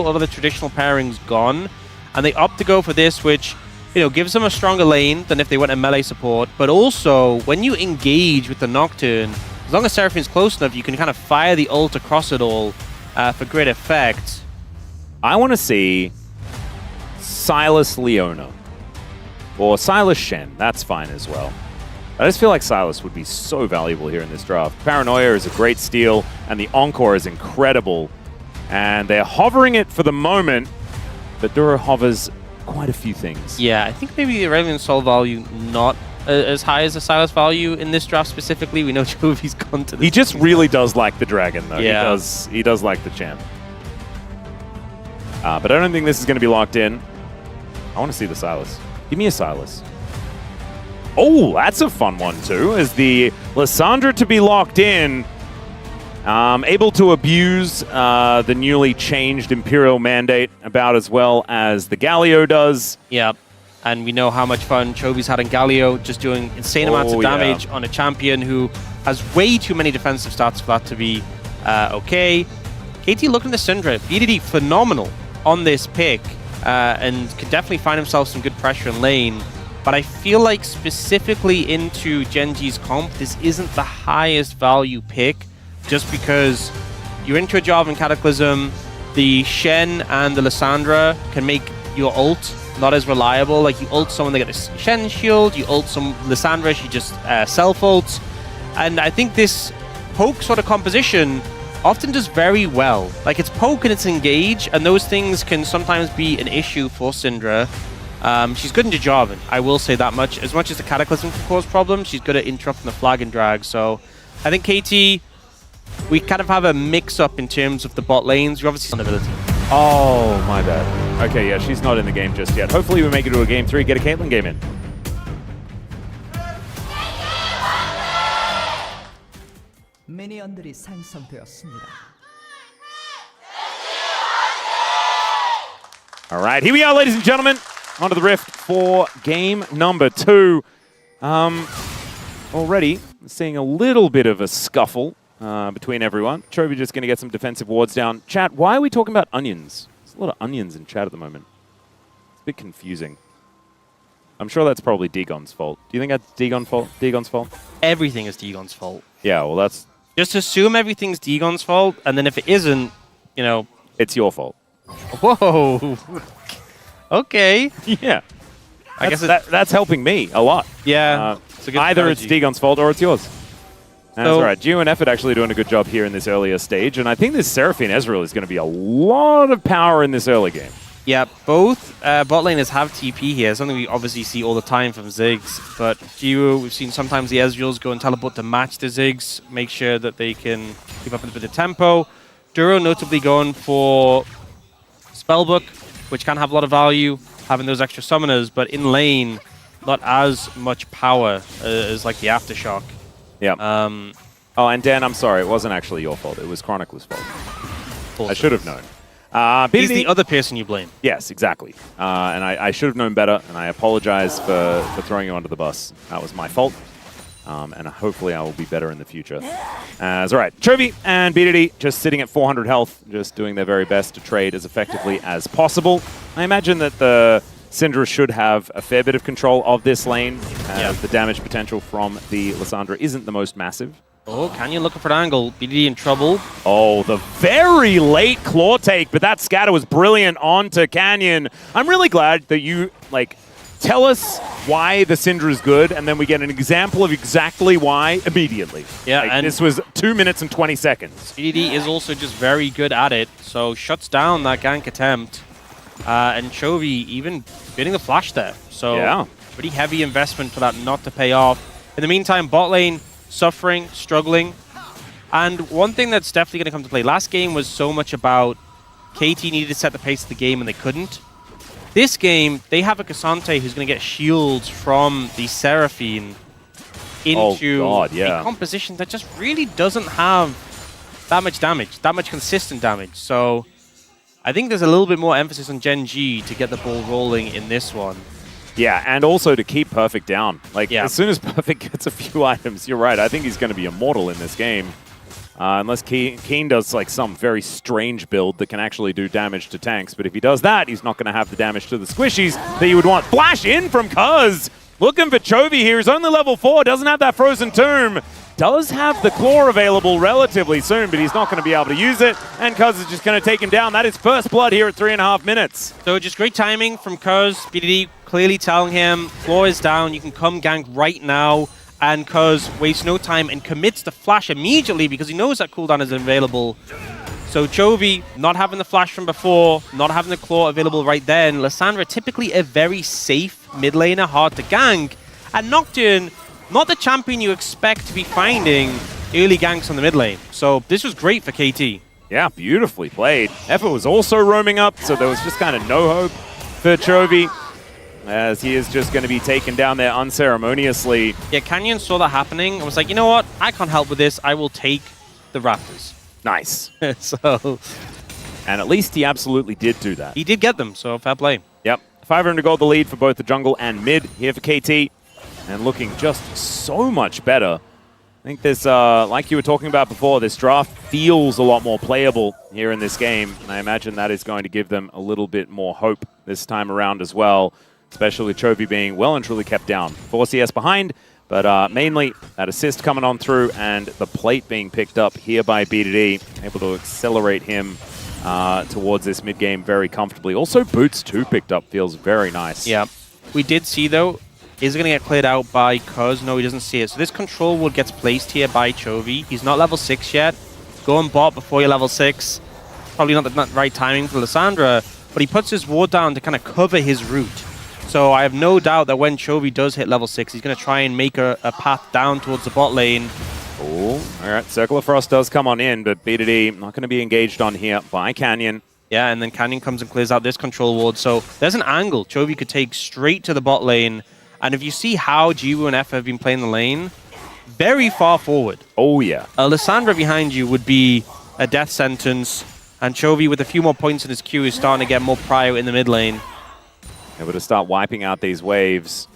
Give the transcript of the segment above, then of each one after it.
A lot of the traditional pairings gone, and they opt to go for this, which gives them a stronger lane than if they went a melee support. But also, when you engage with the Nocturne, as long as Seraphine's close enough, you can kind of fire the ult across it all for great effect. I want to see Silas Leona or Silas Shen. That's fine as well. I just feel like Silas would be so valuable here in this draft. Paranoia is a great steal, and the Encore is incredible. And they're hovering it for the moment, but Duro hovers quite a few things. Yeah, I think maybe the Aurelion Soul value not as high as the Silas value in this draft specifically. We know Jovi's gone to this. He just really does like the dragon, though. Yeah. He does like the champ. But I don't think this is going to be locked in. I want to see the Silas. Give me a Silas. Oh, that's a fun one, too. Is the Lissandra to be locked in, able to abuse the newly changed Imperial Mandate about as well as the Galio does. Yeah, and we know how much fun Chovi's had in Galio, just doing insane amounts of damage on a champion who has way too many defensive stats for that to be okay. KT looking at the Syndra. VODs phenomenal on this pick, and could definitely find himself some good pressure in lane. But I feel like specifically into Gen.G's comp, this isn't the highest value pick, just because you're into a job in Cataclysm. The Shen and the Lissandra can make your ult not as reliable. Like, you ult someone, they get a Shen shield, you ult some Lissandra, she just self-ults. And I think this poke sort of composition often does very well. Like, it's poke and it's engage, and those things can sometimes be an issue for Syndra. She's good into Jarvan, I will say that much. As much as the Cataclysm can cause problems, she's good at interrupting the flag and drag. So I think KT, we kind of have a mix-up in terms of the bot lanes. We obviously have ability. Oh, my bad. Okay, yeah, she's not in the game just yet. Hopefully we make it to a game 3, get a Caitlyn game in. 미니언들이 생성되었습니다. All right, here we are, ladies and gentlemen. Onto the Rift for game number 2. Already seeing a little bit of a scuffle between everyone. Chovy just going to get some defensive wards down. Chat, why are we talking about onions? There's a lot of onions in chat at the moment. It's a bit confusing. I'm sure that's probably Dagon's fault. Do you think that's Dagon's fault? Everything is Dagon's fault. Yeah, well, that's... Just assume everything's Dagon's fault, and then if it isn't, It's your fault. Whoa. Okay. Yeah. I guess that's helping me a lot. Yeah. Either it's Dagon's fault or it's yours. That's all right. Geo and Effort actually doing a good job here in this earlier stage, and I think this Seraphine Ezreal is going to be a lot of power in this early game. Yeah, both bot laners have TP here, something we obviously see all the time from Ziggs, but Geo, we've seen sometimes the Ezreals go and teleport to match the Ziggs, make sure that they can keep up with the tempo. Duro notably going for Spellbook, which can have a lot of value, having those extra summoners, but in lane, not as much power as like the Aftershock. Yeah. Oh, and Dan, I'm sorry, it wasn't actually your fault. It was Chronicler's fault. I should have known. He's the other person you blame. Yes, exactly. And I should have known better, and I apologize for throwing you under the bus. That was my fault. And hopefully I will be better in the future. All right, Chovy and VODs just sitting at 400 health, just doing their very best to trade as effectively as possible. I imagine that the Syndra should have a fair bit of control of this lane, as the damage potential from the Lissandra isn't the most massive. Oh, Canyon looking for an angle. VODs in trouble. Oh, the very late claw take, but that scatter was brilliant onto Canyon. I'm really glad that you, tell us why the Syndra is good, and then we get an example of exactly why immediately. Yeah, and this was 2 minutes and 20 seconds. VODs is also just very good at it, so shuts down that gank attempt. And Chovy even getting the flash there. So pretty heavy investment for that not to pay off. In the meantime, bot lane suffering, struggling. And one thing that's definitely going to come to play. Last game was so much about KT needed to set the pace of the game and they couldn't. This game, they have a Cassante who's going to get shields from the Seraphine into a composition that just really doesn't have that much damage, that much consistent damage. So I think there's a little bit more emphasis on Gen.G to get the ball rolling in this one. Yeah, and also to keep Perfect down. As soon as Perfect gets a few items, you're right, I think he's going to be immortal in this game. Unless Keen does like some very strange build that can actually do damage to tanks. But if he does that, he's not going to have the damage to the squishies that you would want. Flash in from Cuz. Looking for Chovy here. He's only level 4, doesn't have that Frozen Tomb. Does have the Claw available relatively soon, but he's not going to be able to use it. And Cuz is just going to take him down. That is first blood here at 3.5 minutes. So just great timing from Cuz. BDD clearly telling him, Claw is down, you can come gank right now. And Cuz wastes no time and commits the flash immediately because he knows that cooldown is available. So Chovy, not having the flash from before, not having the claw available right then. Lissandra, typically a very safe mid laner, hard to gank. And Nocturne, not the champion you expect to be finding early ganks on the mid lane. So this was great for KT. Yeah, beautifully played. Effort was also roaming up, so there was just kind of no hope for Chovy, as he is just going to be taken down there unceremoniously. Yeah, Canyon saw that happening and was like, you know what? I can't help with this. I will take the Raptors. Nice. So, and at least he absolutely did do that. He did get them, so fair play. Yep. 500 gold the lead for both the jungle and mid here for KT. And looking just so much better. I think this, like you were talking about before, this draft feels a lot more playable here in this game. And I imagine that is going to give them a little bit more hope this time around as well. Especially Chovy being well and truly kept down. 4 CS behind, but mainly that assist coming on through and the plate being picked up here by BDD, able to accelerate him towards this mid-game very comfortably. Also, Boots 2 picked up feels very nice. Yeah. We did see, though, is going to get cleared out by Cuz. No, he doesn't see it. So this control ward gets placed here by Chovy. He's not level 6 yet. Go on bot before you're level 6. Probably not the right timing for Lissandra, but he puts his ward down to kind of cover his route. So I have no doubt that when Chovy does hit level 6, he's going to try and make a path down towards the bot lane. Oh, all right. Circle of Frost does come on in, but BDD not going to be engaged on here by Canyon. Yeah, and then Canyon comes and clears out this control ward. So there's an angle Chovy could take straight to the bot lane. And if you see how Jiwoo and F have been playing the lane, very far forward. Oh, yeah. Lissandra behind you would be a death sentence. And Chovy, with a few more points in his queue, is starting to get more prio in the mid lane. Able to start wiping out these waves.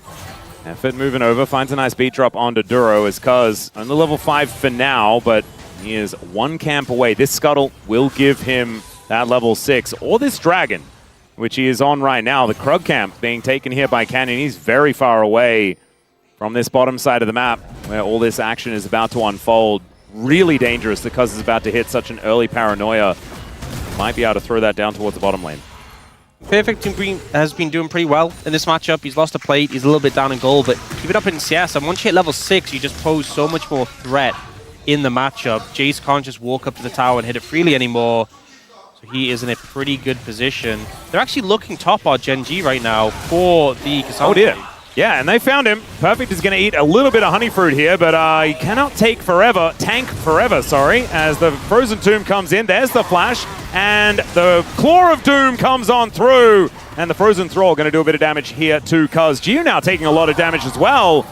Effort moving over, finds a nice beat drop onto Duro as Cuz on the level 5 for now, but he is one camp away. This Scuttle will give him that level 6, or this Dragon, which he is on right now. The Krug camp being taken here by Canyon. He's very far away from this bottom side of the map where all this action is about to unfold. Really dangerous that Cuz is about to hit such an early paranoia. Might be able to throw that down towards the bottom lane. Perfect has been doing pretty well in this matchup. He's lost a plate, he's a little bit down in gold, but keep it up in CS. And once you hit level 6, you just pose so much more threat in the matchup. Jace can't just walk up to the tower and hit it freely anymore. So he is in a pretty good position. They're actually looking top our Gen G right now for the Cassandra. Oh dear. Yeah, and they found him. Perfect is going to eat a little bit of honey fruit here, but he cannot tank forever, as the Frozen Tomb comes in. There's the flash, and the Claw of Doom comes on through, and the Frozen Thrall going to do a bit of damage here to Cuz. Gio now taking a lot of damage as well.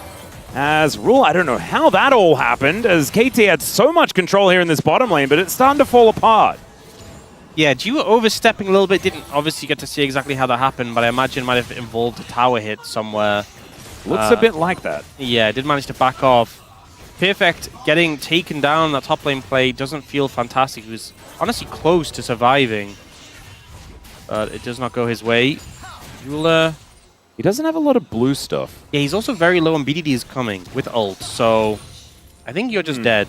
As Rule, I don't know how that all happened, as KT had so much control here in this bottom lane, but it's starting to fall apart. Yeah, Jiwoo overstepping a little bit. Didn't obviously get to see exactly how that happened, but I imagine it might have involved a tower hit somewhere. Looks a bit like that. Yeah, did manage to back off. Perfect getting taken down. That top lane play doesn't feel fantastic. He was honestly close to surviving, but it does not go his way. Ruler. He doesn't have a lot of blue stuff. Yeah, he's also very low, and BDD is coming with ult, so I think you're just dead.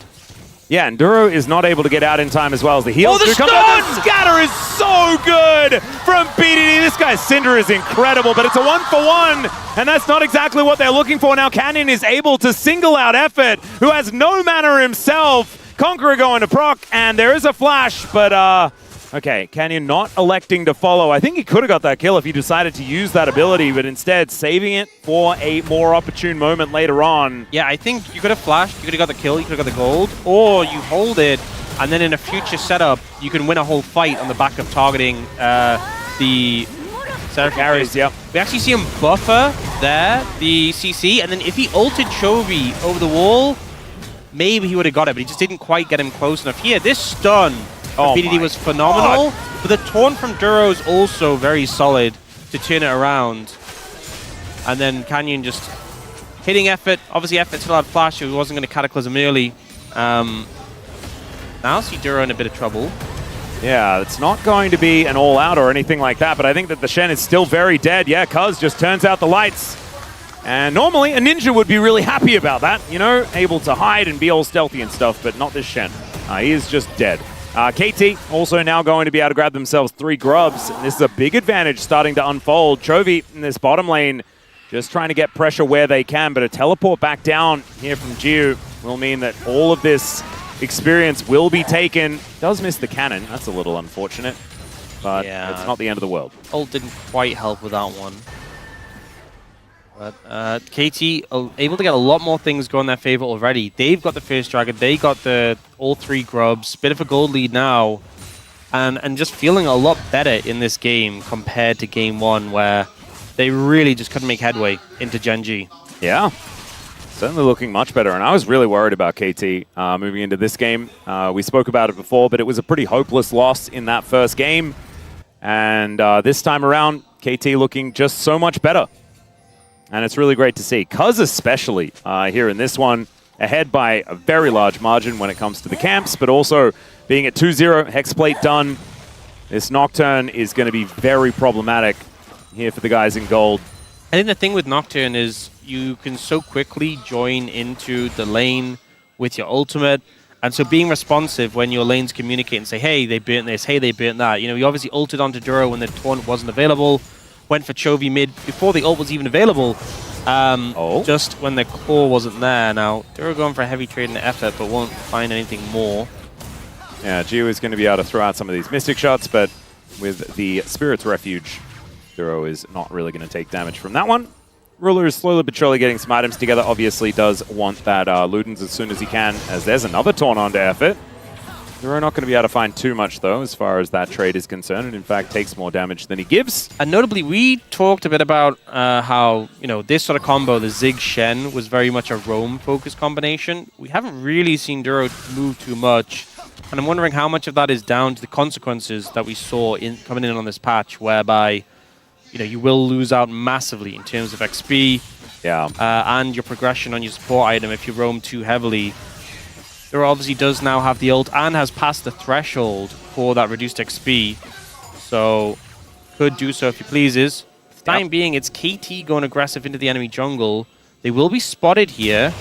Yeah, and Duro is not able to get out in time as well as the heals. Oh, the stun! The scatter is so good from BDD. This guy's Cinder is incredible, but it's a 1-for-1, and that's not exactly what they're looking for. Now Canyon is able to single out Effort, who has no mana himself. Conqueror going to proc, and there is a flash, but okay, Canyon not electing to follow. I think he could have got that kill if he decided to use that ability, but instead saving it for a more opportune moment later on. Yeah, I think you could have flashed, you could have got the kill, you could have got the gold, or you hold it, and then in a future setup, you can win a whole fight on the back of targeting the carries. Yep. We actually see him buffer there, the CC, and then if he ulted Chovy over the wall, maybe he would have got it, but he just didn't quite get him close enough. Here, this stun BDD was phenomenal, but the taunt from Duro is also very solid to turn it around. And then Canyon just hitting Effort. Obviously, Effort still had flash, so he wasn't going to Cataclysm early. now see Duro in a bit of trouble. Yeah, it's not going to be an all-out or anything like that, but I think that the Shen is still very dead. Yeah, Cuz just turns out the lights. And normally a ninja would be really happy about that, you know, able to hide and be all stealthy and stuff, but not this Shen. He is just dead. KT also now going to be able to grab themselves 3 grubs. And this is a big advantage starting to unfold. Chovy in this bottom lane just trying to get pressure where they can, but a teleport back down here from Jiu will mean that all of this experience will be taken. Does miss the cannon. That's a little unfortunate, but yeah, it's not the end of the world. Ult didn't quite help with that one. But KT able to get a lot more things going in their favor already. They've got the first dragon. They got all 3 grubs. Bit of a gold lead now. And just feeling a lot better in this game compared to game 1 where they really just couldn't make headway into Gen G. Yeah. Certainly looking much better, and I was really worried about KT moving into this game. We spoke about it before, but it was a pretty hopeless loss in that first game. And this time around, KT looking just so much better. And it's really great to see. Cuz especially here in this one, ahead by a very large margin when it comes to the camps, but also being at 2-0, Hexplate done. This Nocturne is going to be very problematic here for the guys in gold. I think the thing with Nocturne is you can so quickly join into the lane with your ultimate. And so being responsive when your lanes communicate and say, hey, they burnt this, hey, they burnt that. You know, you obviously ulted onto Duro when the taunt wasn't available. Went for Chovy mid before the ult was even available. Just when the core wasn't there. Now, Duro going for a heavy trade and effort, but won't find anything more. Yeah, Gio is going to be able to throw out some of these Mystic shots, but with the Spirit's Refuge, Duro is not really going to take damage from that one. Ruler is slowly but surely getting some items together. Obviously does want that Ludens as soon as he can, as there's another taunt onto effort. Duro not going to be able to find too much, though, as far as that trade is concerned, and in fact takes more damage than he gives. And notably, we talked a bit about how, you know, this sort of combo, the Zig Shen, was very much a roam-focused combination. We haven't really seen Duro move too much, and I'm wondering how much of that is down to the consequences that we saw coming in on this patch, whereby, you know, you will lose out massively in terms of XP and your progression on your support item if you roam too heavily. Duro obviously does now have the ult and has passed the threshold for that reduced XP. So, could do so if he pleases. For the time being, it's KT going aggressive into the enemy jungle. They will be spotted here.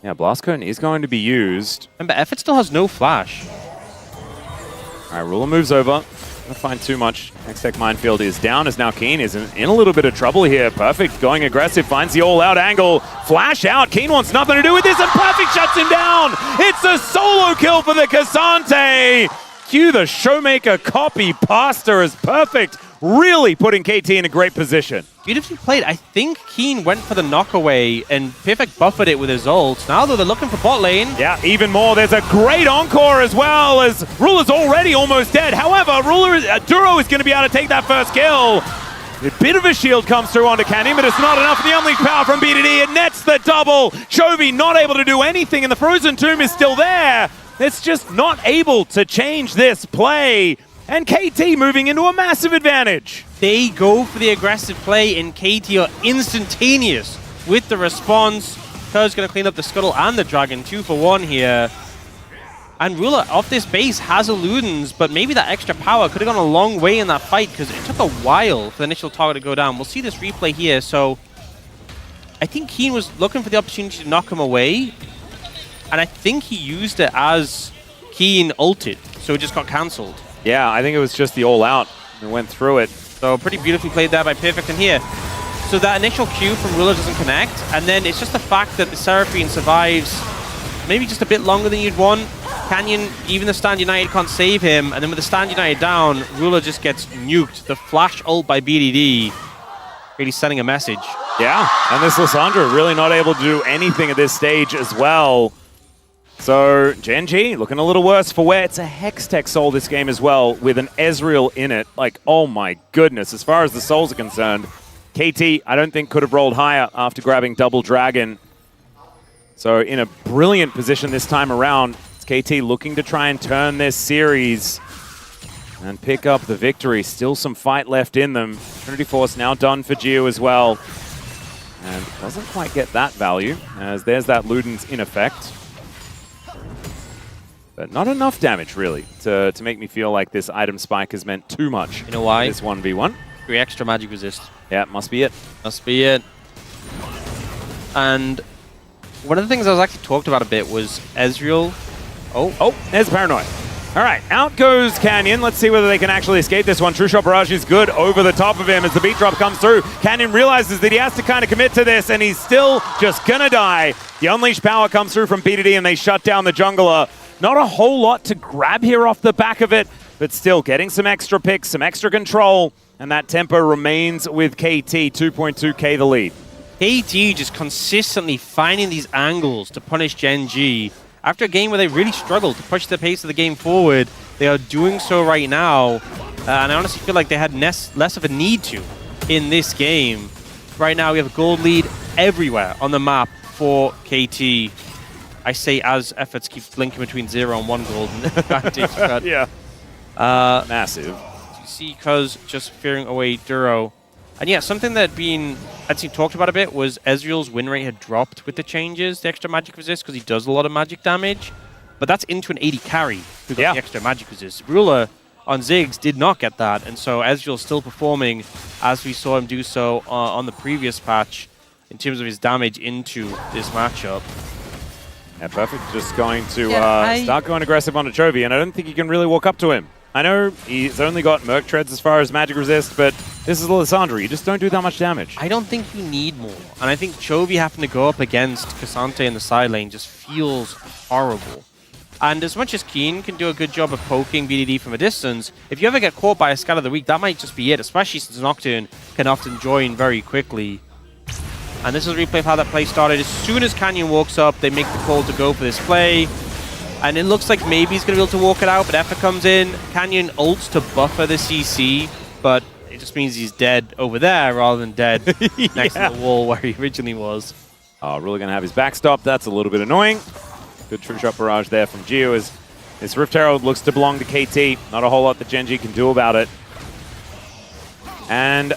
Yeah, Blast Cone is going to be used. Remember, Effort still has no flash. All right, Ruler moves over. Don't find too much. Hextech Minefield is down as now Keen is in a little bit of trouble here. Perfect going aggressive, finds the all-out angle. Flash out. Keen wants nothing to do with this, and Perfect shuts him down. It's a solo kill for the Cassante. Cue the Showmaker copy pasta as Perfect really putting KT in a great position. Beautifully played. I think Keen went for the knockaway and Perfect buffered it with his ult. Now though, they're looking for bot lane. Yeah, even more. There's a great encore as well, as Ruler's already almost dead. However, Duro is going to be able to take that first kill. A bit of a shield comes through onto Canyon, but it's not enough for the unleashed power from BDD. It nets the double. Chovy not able to do anything, and the Frozen Tomb is still there. It's just not able to change this play. And KT moving into a massive advantage. They go for the aggressive play, and KT are instantaneous with the response. Kerr's going to clean up the Scuttle and the Dragon, 2 for 1 here. And Ruler off this base has a Ludens, but maybe that extra power could have gone a long way in that fight because it took a while for the initial target to go down. We'll see this replay here. So I think Keen was looking for the opportunity to knock him away, and I think he used it as Keen ulted, so it just got cancelled. Yeah, I think it was just the all-out and went through it. So pretty beautifully played there by Perfect in here. So that initial Q from Ruler doesn't connect, and then it's just the fact that the Seraphine survives maybe just a bit longer than you'd want. Canyon, even the Stand United can't save him, and then with the Stand United down, Ruler just gets nuked. The flash ult by BDD really sending a message. Yeah, and this Lissandra really not able to do anything at this stage as well. So, Gen G looking a little worse for wear. It's a Hextech soul this game as well, with an Ezreal in it. Like, oh my goodness, as far as the souls are concerned, KT, I don't think could have rolled higher after grabbing Double Dragon. So, in a brilliant position this time around. It's KT looking to try and turn this series and pick up the victory. Still some fight left in them. Trinity Force now done for Geo as well. And doesn't quite get that value, as there's that Ludens in effect. But not enough damage, really, to make me feel like this item spike has meant too much. You know why? This 1v1. 3 extra magic resist. Yeah, must be it. Must be it. And one of the things I was actually talked about a bit was Ezreal. Oh, there's Paranoid. All right, out goes Canyon. Let's see whether they can actually escape this one. True Shot Barrage is good over the top of him as the beat drop comes through. Canyon realizes that he has to kind of commit to this, and he's still just gonna die. The Unleashed Power comes through from BDD, and they shut down the jungler. Not a whole lot to grab here off the back of it, but still getting some extra picks, some extra control, and that tempo remains with KT, 2.2k the lead. KT just consistently finding these angles to punish Gen G. After a game where they really struggled to push the pace of the game forward, they are doing so right now, and I honestly feel like they had less of a need to in this game. Right now we have a gold lead everywhere on the map for KT. I say as efforts keep blinking between 0 and 1 gold advantage. But, yeah. Massive. You see Cuz just fearing away Duro. And yeah, something that I'd seen talked about a bit was Ezreal's win rate had dropped with the changes, the extra magic resist, because he does a lot of magic damage. But that's into an 80 carry who got the extra magic resist. Ruler on Ziggs did not get that, and so Ezreal's still performing as we saw him do so on the previous patch in terms of his damage into this matchup. Yeah, perfect. Just going to start going aggressive on Chovy, and I don't think you can really walk up to him. I know he's only got Merc Treads as far as magic resist, but this is Lissandra. You just don't do that much damage. I don't think you need more. And I think Chovy having to go up against Cassante in the side lane just feels horrible. And as much as Keen can do a good job of poking BDD from a distance, if you ever get caught by a Scat of the Week, that might just be it, especially since Nocturne can often join very quickly. And this is a replay of how that play started. As soon as Canyon walks up, they make the call to go for this play. And it looks like maybe he's going to be able to walk it out, but Effa comes in. Canyon ults to buffer the CC, but it just means he's dead over there rather than dead next to the wall where he originally was. Oh, really going to have his backstop. That's a little bit annoying. Good True Shot Barrage there from Geo as this Rift Herald looks to belong to KT. Not a whole lot that Gen G can do about it. And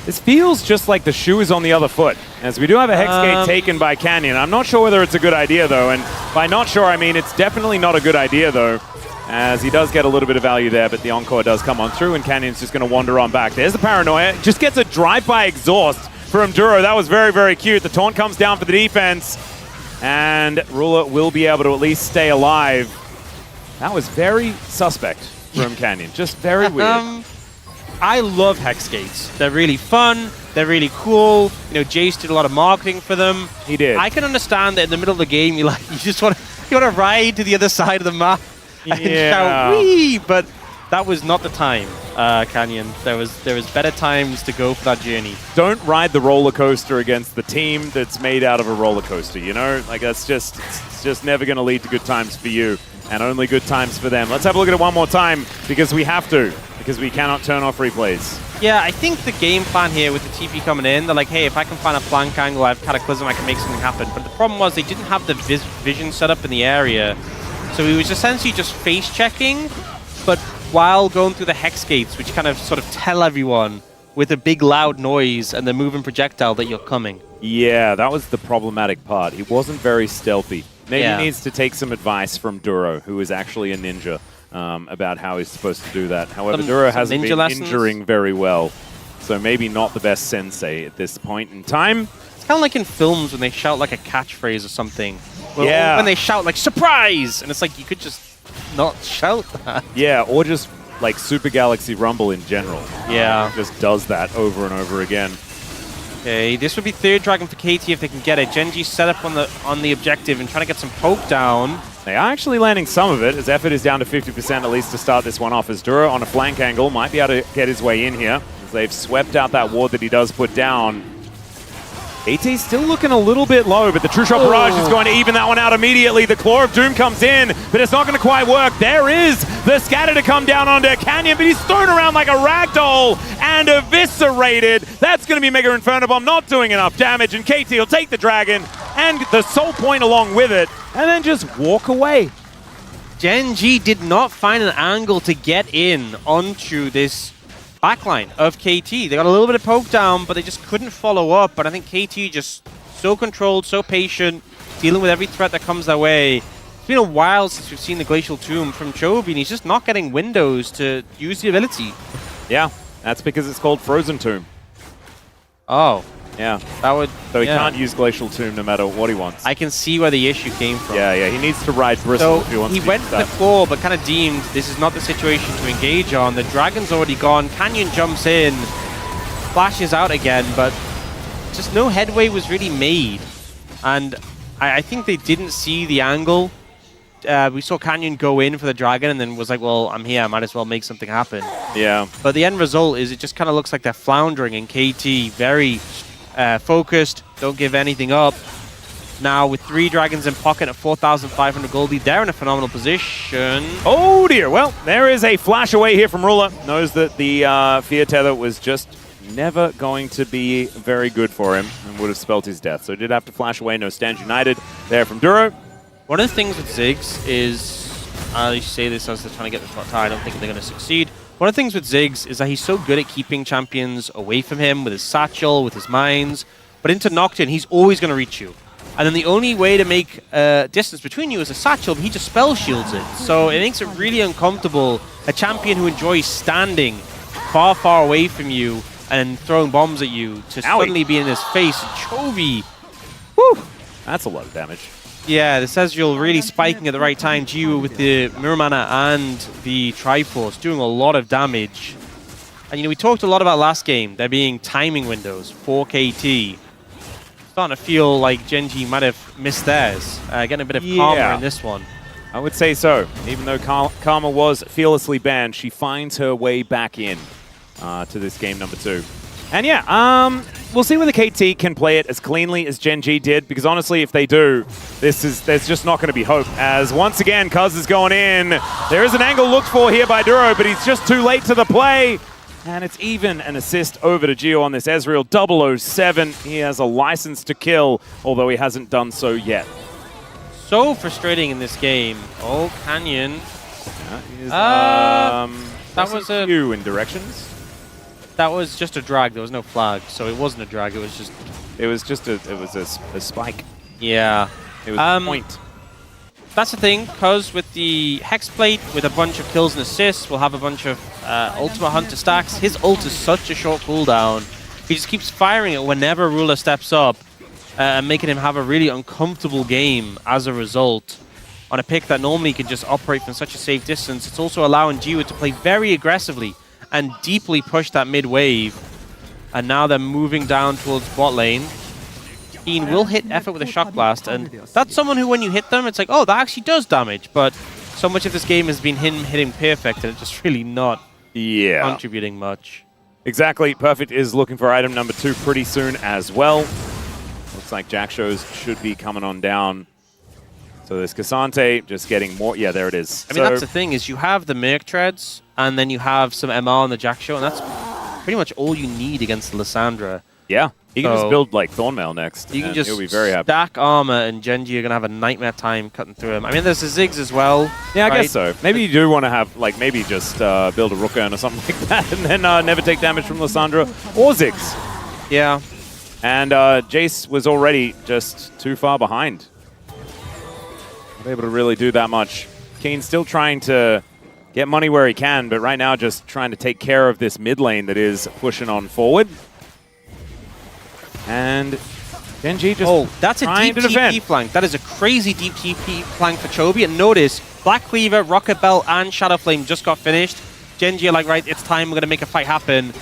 this feels just like the shoe is on the other foot, as we do have a Hexgate taken by Canyon. I'm not sure whether it's a good idea, though, and by not sure, I mean it's definitely not a good idea, though, as he does get a little bit of value there, but the Encore does come on through, and Canyon's just going to wander on back. There's the Paranoia. Just gets a drive-by exhaust from Duro. That was very, very cute. The taunt comes down for the defense, and Ruler will be able to at least stay alive. That was very suspect from Canyon. Just very weird. I love Hex Gates. They're really fun. They're really cool. You know, Jace did a lot of marketing for them. He did. I can understand that in the middle of the game, you just want to ride to the other side of the map and shout wee. But that was not the time, Canyon. There was better times to go for that journey. Don't ride the roller coaster against the team that's made out of a roller coaster. You know, like it's just never going to lead to good times for you, and only good times for them. Let's have a look at it one more time because we have to. Because we cannot turn off replays. Yeah, I think the game plan here with the TP coming in, they're like, hey, if I can find a flank angle, I have Cataclysm, I can make something happen. But the problem was they didn't have the vision set up in the area. So he was essentially just face checking, but while going through the Hex Gates, which kind of sort of tell everyone with a big loud noise and the moving projectile that you're coming. Yeah, that was the problematic part. He wasn't very stealthy. Maybe he needs to take some advice from Duro, who is actually a ninja. About how he's supposed to do that. However, Duro hasn't been injuring very well, so maybe not the best sensei at this point in time. It's kind of like in films when they shout like a catchphrase or something. When they shout like, surprise! And it's like, you could just not shout that. Yeah, or just like Super Galaxy Rumble in general. Yeah. Just does that over and over again. Okay, this would be third dragon for KT if they can get it. Gen G set up on the objective and trying to get some poke down. They are actually landing some of it, as effort is down to 50% at least to start this one off, as Duro on a flank angle might be able to get his way in here, as they've swept out that ward that he does put down. AT's still looking a little bit low, but the True Shot Barrage is going to even that one out immediately. The Claw of Doom comes in, but it's not going to quite work. There is the Scatter to come down onto Canyon, but he's thrown around like a ragdoll and eviscerated. That's going to be Mega Inferno Bomb, not doing enough damage, and KT will take the Dragon and the Soul Point along with it, and then just walk away. Gen G did not find an angle to get in onto this backline of KT. They got a little bit of poke down, but they just couldn't follow up. But I think KT just so controlled, so patient, dealing with every threat that comes their way. It's been a while since we've seen the Glacial Tomb from Chovy, and he's just not getting windows to use the ability. Yeah, that's because it's called Frozen Tomb. Oh. Yeah. That would... So he can't use Glacial Tomb no matter what he wants. I can see where the issue came from. Yeah, he needs to ride Bristle if he wants to he went for the claw, but kind of deemed this is not the situation to engage on. The dragon's already gone. Canyon jumps in, flashes out again, but just no headway was really made. And I think they didn't see the angle. We saw Canyon go in for the dragon and then was like, well, I'm here, I might as well make something happen. Yeah. But the end result is it just kind of looks like they're floundering, and KT very focused, don't give anything up. Now with 3 dragons in pocket at 4,500 gold lead, they're in a phenomenal position. Oh dear, well, there is a flash away here from Ruler. Knows that the Fear Tether was just never going to be very good for him and would have spelt his death. So did have to flash away, no Stand United there from Duro. One of the things with Ziggs is, I say this as they're trying to get the spot tie, I don't think they're going to succeed. One of the things with Ziggs is that he's so good at keeping champions away from him with his satchel, with his mines. But into Nocturne, he's always going to reach you. And then the only way to make distance between you is a satchel, but he just spell shields it. So it makes it really uncomfortable. A champion who enjoys standing far, far away from you and throwing bombs at you to suddenly be in his face. Chovy, whew. That's a lot of damage. Yeah, the Ezreal really spiking at the right time. Jiu with the Mirror Mana and the Triforce doing a lot of damage. And, you know, we talked a lot about last game, there being timing windows for KT. Starting to feel like Gen.G might have missed theirs. Getting a bit of karma in this one. I would say so. Even though Karma was fearlessly banned, she finds her way back in to this game number 2. And yeah, we'll see whether KT can play it as cleanly as Gen.G did, because honestly, if they do, there's just not going to be hope. As once again, Cuz is going in. There is an angle looked for here by Duro, but he's just too late to the play. And it's even an assist over to Gio on this Ezreal 007. He has a license to kill, although he hasn't done so yet. So frustrating in this game. Oh, Canyon. That was a few in directions. That was just a drag. There was no flag, so it wasn't a drag. It was just. It was just a spike. Yeah. It was a point. That's the thing, because with the Hexplate, with a bunch of kills and assists, we'll have a bunch of Ultimate Hunter stacks. His ult is such a short cooldown. He just keeps firing it whenever Ruler steps up, and making him have a really uncomfortable game as a result. On a pick that normally can just operate from such a safe distance, it's also allowing Jiwa to play very aggressively and deeply push that mid wave. And now they're moving down towards bot lane. Keen will hit Effort with a Shock Blast, and that's someone who, when you hit them, it's like, oh, that actually does damage. But so much of this game has been him hitting Perfect, and it's just really not contributing much. Exactly. Perfect is looking for item number 2 pretty soon as well. Looks like Jack Shows should be coming on down. So there's Cassante just getting more. Yeah, there it is. I mean, that's the thing, is you have the Merc Treads, and then you have some MR on the Jack Show, and that's pretty much all you need against Lissandra. Yeah, he can just build like Thornmail next. You can just he'll be very happy. Stack armor, and Gen.G are going to have a nightmare time cutting through him. I mean, there's the Ziggs as well. Yeah, I guess so. Maybe you do want to have, like, maybe just build a Rookern or something like that, and then never take damage from Lissandra or Ziggs. Yeah. And Jace was already just too far behind. Not able to really do that much. Keen still trying to get money where he can, but right now just trying to take care of this mid lane that is pushing on forward. And Gen.G just that's a deep TP flank. That is a crazy deep TP flank for Chovy. And notice, Black Cleaver, Rocket Belt, and Shadow Flame just got finished. Gen.G are like, right, it's time, we're going to make a fight happen.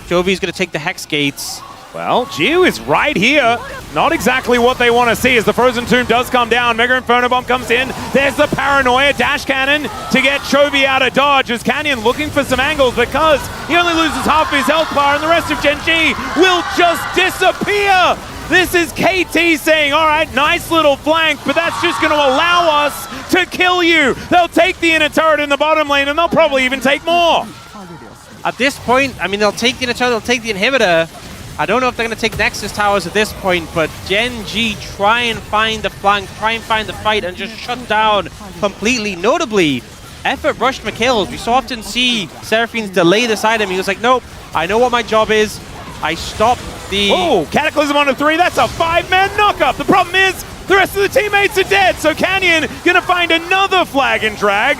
Chovy's going to take the Hex Gates. Well, Gio is right here. Not exactly what they want to see as the Frozen Tomb does come down. Mega Inferno Bomb comes in. There's the Paranoia Dash Cannon to get Chovy out of dodge as Canyon looking for some angles because he only loses half his health bar and the rest of Gen.G will just disappear. This is KT saying, all right, nice little flank, but that's just going to allow us to kill you. They'll take the inner turret in the bottom lane and they'll probably even take more. At this point, I mean, they'll take the inner turret, they'll take the inhibitor. I don't know if they're going to take Nexus Towers at this point, but Gen.G try and find the flank, try and find the fight, and just shut down completely. Notably, Effort rushed McHale's. We so often see Seraphines delay this item. He was like, nope, I know what my job is. I stopped the... Oh, Cataclysm on a 3. That's a 5-man knockup. The problem is, The rest of the teammates are dead, so Canyon gonna find another flag and drag.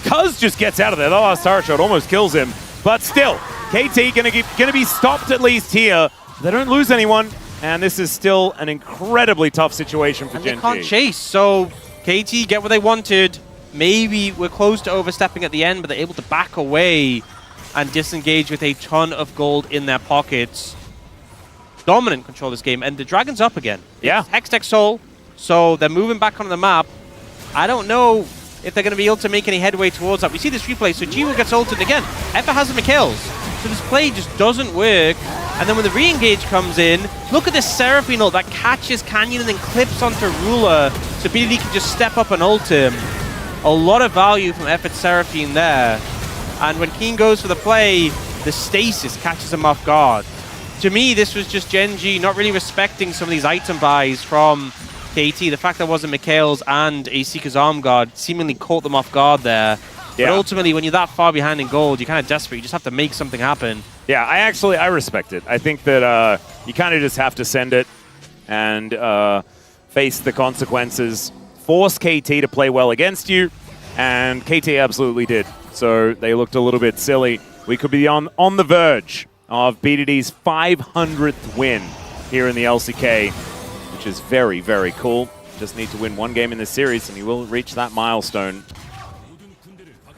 Cuz just gets out of there. The last turret shot almost kills him. But still, KT gonna be stopped at least here. They don't lose anyone, and this is still an incredibly tough situation for and Gen they can't G. chase, so KT get what they wanted. Maybe we're close to overstepping at the end, but they're able to back away and disengage with a ton of gold in their pockets. Dominant control this game, and the Dragon's up again. Yeah. It's Hextech Soul, so they're moving back onto the map. I don't know if they're going to be able to make any headway towards that. We see this replay, so G will get ulted again. Effa has the kills, so this play just doesn't work. And then when the re-engage comes in, look at this Seraphine ult that catches Canyon and then clips onto Ruler, so BDD can just step up and ult him. A lot of value from Effa's Seraphine there. And when Keen goes for the play, the stasis catches him off guard. To me, this was just Gen G not really respecting some of these item buys from KT. The fact that it wasn't Mikhail's and a Seeker's Arm Guard seemingly caught them off guard there. Yeah. But ultimately, when you're that far behind in gold, you're kind of desperate. You just have to make something happen. Yeah, I respect it. I think that you kind of just have to send it and face the consequences. Force KT to play well against you, and KT absolutely did. So they looked a little bit silly. We could be on the verge of BDD's 500th win here in the LCK, which is very, very cool. Just need to win one game in this series, and you will reach that milestone.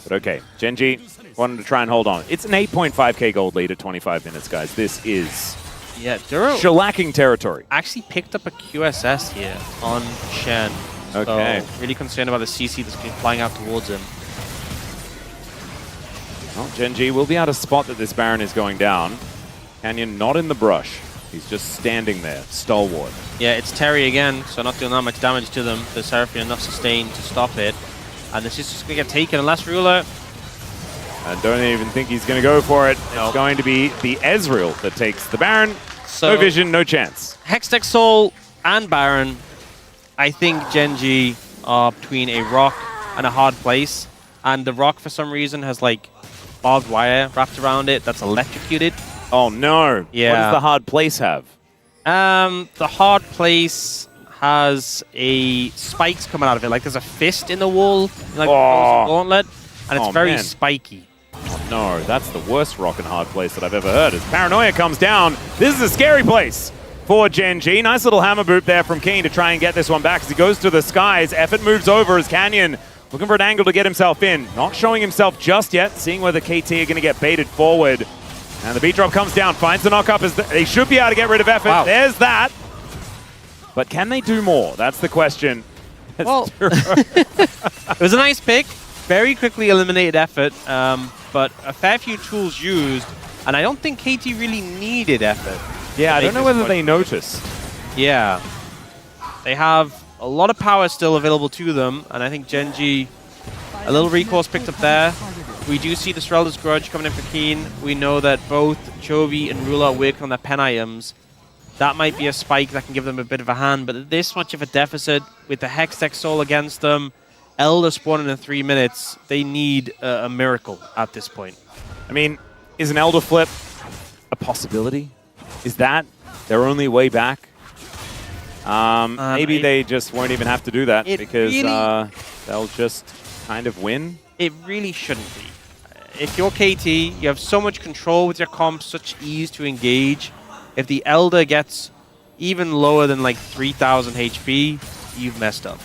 But okay, Gen G wanted to try and hold on. It's an 8.5k gold lead at 25 minutes, guys. This is shellacking territory. Actually picked up a QSS here on Shen. Okay. So really concerned about the CC that's been flying out towards him. Well, Gen G will be able to spot that this Baron is going down. Canyon not in the brush. He's just standing there, stalwart. Yeah, it's Terry again, so not doing that much damage to them. The Seraphine enough sustain to stop it. And this is just going to get taken unless Ruler... I don't even think he's going to go for it. Nope. It's going to be the Ezreal that takes the Baron. So, no vision, no chance. Hextech Soul and Baron. I think Gen G are between a rock and a hard place. And the rock, for some reason, has like barbed wire wrapped around it that's electrocuted. Oh no! Yeah. What does the hard place have? The hard place has a spikes coming out of it. Like there's a fist in the wall, like a gauntlet, and it's very spiky. Oh, no, that's the worst rock and hard place that I've ever heard. As Paranoia comes down, this is a scary place for Gen G. Nice little hammer boot there from Keen to try and get this one back as he goes to the skies. Effort moves over as Canyon looking for an angle to get himself in. Not showing himself just yet, seeing whether KT are going to get baited forward. And the beat drop comes down, finds the knock-up. They should be able to get rid of Effort. Wow. There's that. But can they do more? That's the question. Well, it was a nice pick. Very quickly eliminated Effort, but a fair few tools used. And I don't think KT really needed Effort. Yeah, I don't know whether they noticed. Yeah. They have a lot of power still available to them, and I think Gen G, a little recourse picked up there. We do see the Serelda's Grudge coming in for Keen. We know that both Chovy and Rula are working on their pen items. That might be a spike that can give them a bit of a hand, but this much of a deficit with the Hextech Soul against them, Elder spawning in 3 minutes, they need a miracle at this point. I mean, is an Elder flip a possibility? Is that their only way back? Maybe they just won't even have to do that because they'll just kind of win. It really shouldn't be. If you're KT, you have so much control with your comp, such ease to engage. If the Elder gets even lower than like 3,000 HP, you've messed up.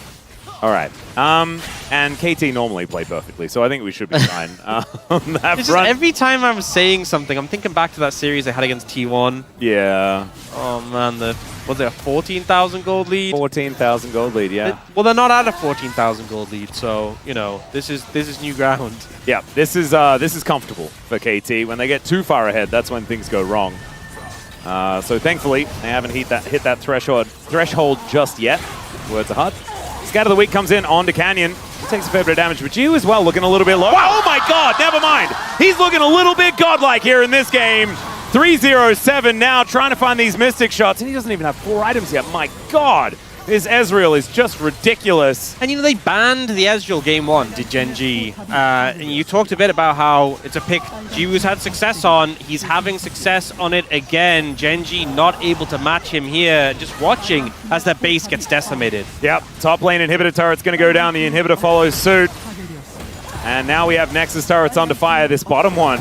All right. And KT normally play perfectly, so I think we should be fine on that front. Every time I'm saying something, I'm thinking back to that series I had against T1. Yeah. Oh man, was it a 14,000 gold lead? 14,000 gold lead, yeah. Well, they're not at a 14,000 gold lead, so you know this is new ground. Yeah, this is comfortable for KT. When they get too far ahead, that's when things go wrong. So thankfully, they haven't hit that threshold just yet. Words of Hut. Scat of the Week comes in onto Canyon. He takes a fair bit of damage, but G as well looking a little bit low. Wow. Oh my god, never mind. He's looking a little bit godlike here in this game. 3-0-7 now, trying to find these Mystic shots, and he doesn't even have 4 items yet. My god. This Ezreal is just ridiculous. And you know, they banned the Ezreal game 1, did Gen G. And you talked a bit about how it's a pick Jiwoo's had success on. He's having success on it again. Gen G not able to match him here. Just watching as that base gets decimated. Yep, top lane inhibitor turret's going to go down. The inhibitor follows suit. And now we have Nexus turrets under fire. This bottom one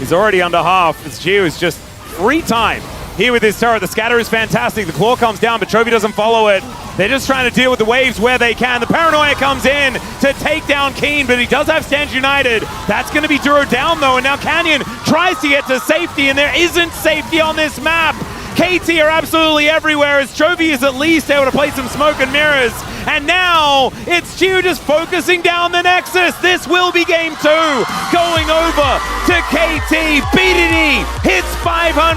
is already under half. As Jiwoo is just free time here with his turret. The scatter is fantastic. The claw comes down, but Chovy doesn't follow it. They're just trying to deal with the waves where they can. The paranoia comes in to take down Keen, but he does have Stand United. That's going to be Duro down, though, and now Canyon tries to get to safety, and there isn't safety on this map. KT are absolutely everywhere as Chovy is at least able to play some smoke and mirrors. And now it's Jiwoo just focusing down the Nexus. This will be game 2. Going over to KT. BDD hits 500.